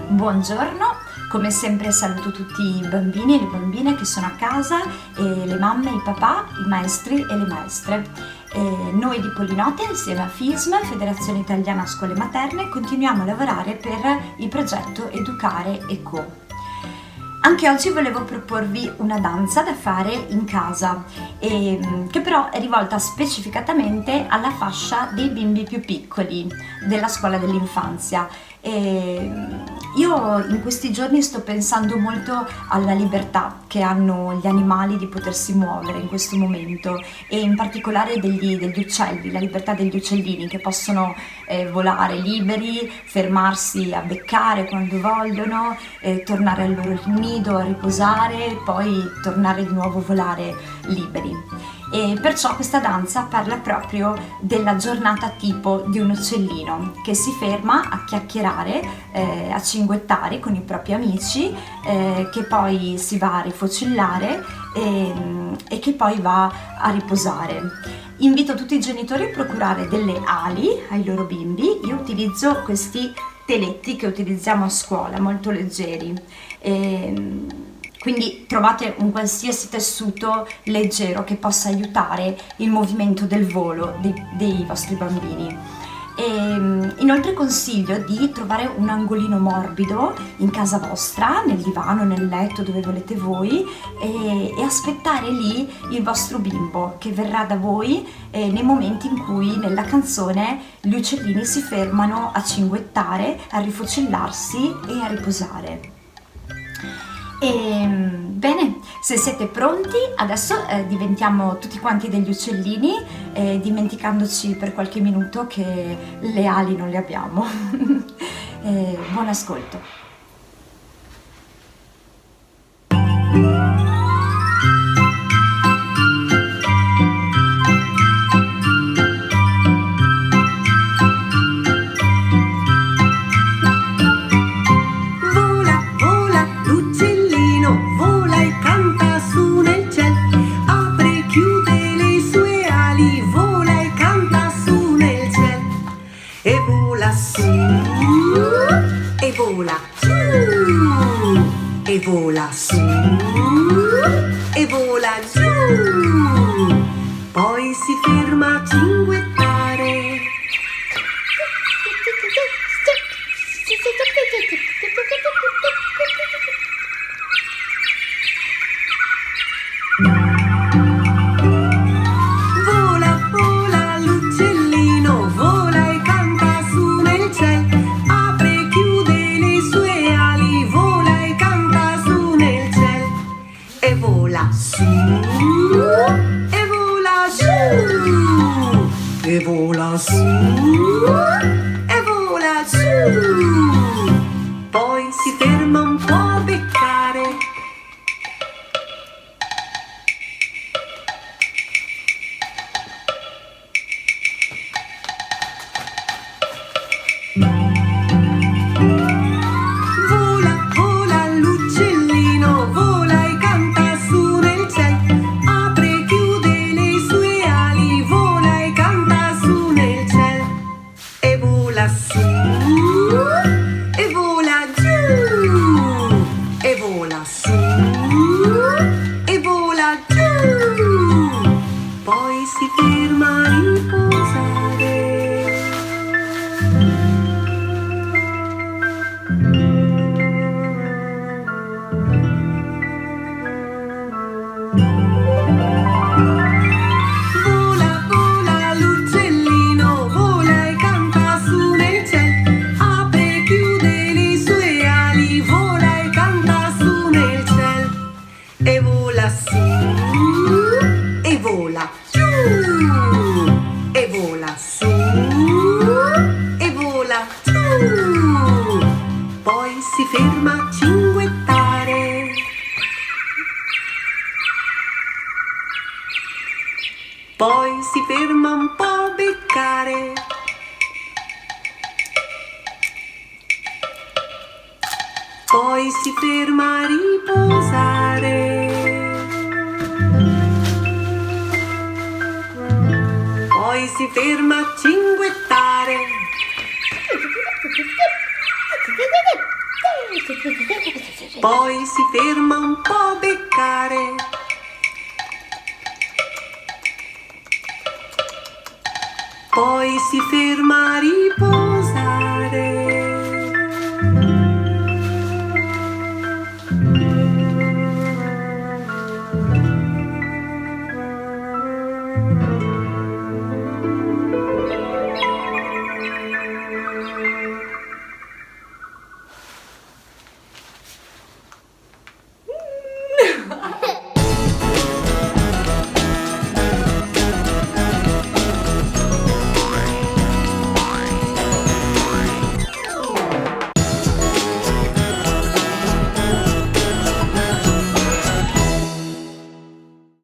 Buongiorno, come sempre saluto tutti i bambini e le bambine che sono a casa, e le mamme, i papà, i maestri e le maestre. Noi di Pollinote, insieme a FISM, Federazione Italiana Scuole Materne, continuiamo a lavorare per il progetto Educare e Co. Anche oggi volevo proporvi una danza da fare in casa, che però è rivolta specificatamente alla fascia dei bimbi più piccoli della scuola dell'infanzia. Io in questi giorni sto pensando molto alla libertà che hanno gli animali di potersi muovere in questo momento, e in particolare degli uccelli, la libertà degli uccellini che possono volare liberi, fermarsi a beccare quando vogliono, tornare al loro nido a riposare e poi tornare di nuovo a volare liberi. E perciò questa danza parla proprio della giornata tipo di un uccellino che si ferma a chiacchierare, a cinguettare con i propri amici, che poi si va a rifocillare e che poi va a riposare. Invito tutti i genitori a procurare delle ali ai loro bimbi. Io utilizzo questi teletti che utilizziamo a scuola, molto leggeri. Quindi trovate un qualsiasi tessuto leggero che possa aiutare il movimento del volo dei vostri bambini. Inoltre consiglio di trovare un angolino morbido in casa vostra, nel divano, nel letto, dove volete voi, e aspettare lì il vostro bimbo che verrà da voi nei momenti in cui nella canzone gli uccellini si fermano a cinguettare, a rifocillarsi e a riposare. Bene, se siete pronti, adesso diventiamo tutti quanti degli uccellini, dimenticandoci per qualche minuto che le ali non le abbiamo. Buon ascolto. E vola su e vola giù, poi si ferma a cinguettare. Vola, vola l'uccellino, vola e canta su nel ciel, apre e chiude le sue ali, vola e canta su nel ciel, e vola su e vola giù, e vola su e vola giù, poi si ferma un po' a beccare. Vola, vola l'uccellino, vola e canta su nel ciel, apre e chiude le sue ali, vola e canta su nel ciel, e vola su e vola giù, e vola su e vola giù, poi si ferma a riposare. Vola, vola l'uccellino, vola e canta su nel ciel, apre e chiude le sue ali, vola e canta su nel ciel, e vola su e vola giù, e vola su e vola giù, poi si ferma a cinguettare. Poi si ferma un po' a beccare. Poi si ferma a riposare. si ferma a cinguettare. Poi si ferma un po' a beccare. Poi si ferma a riposare.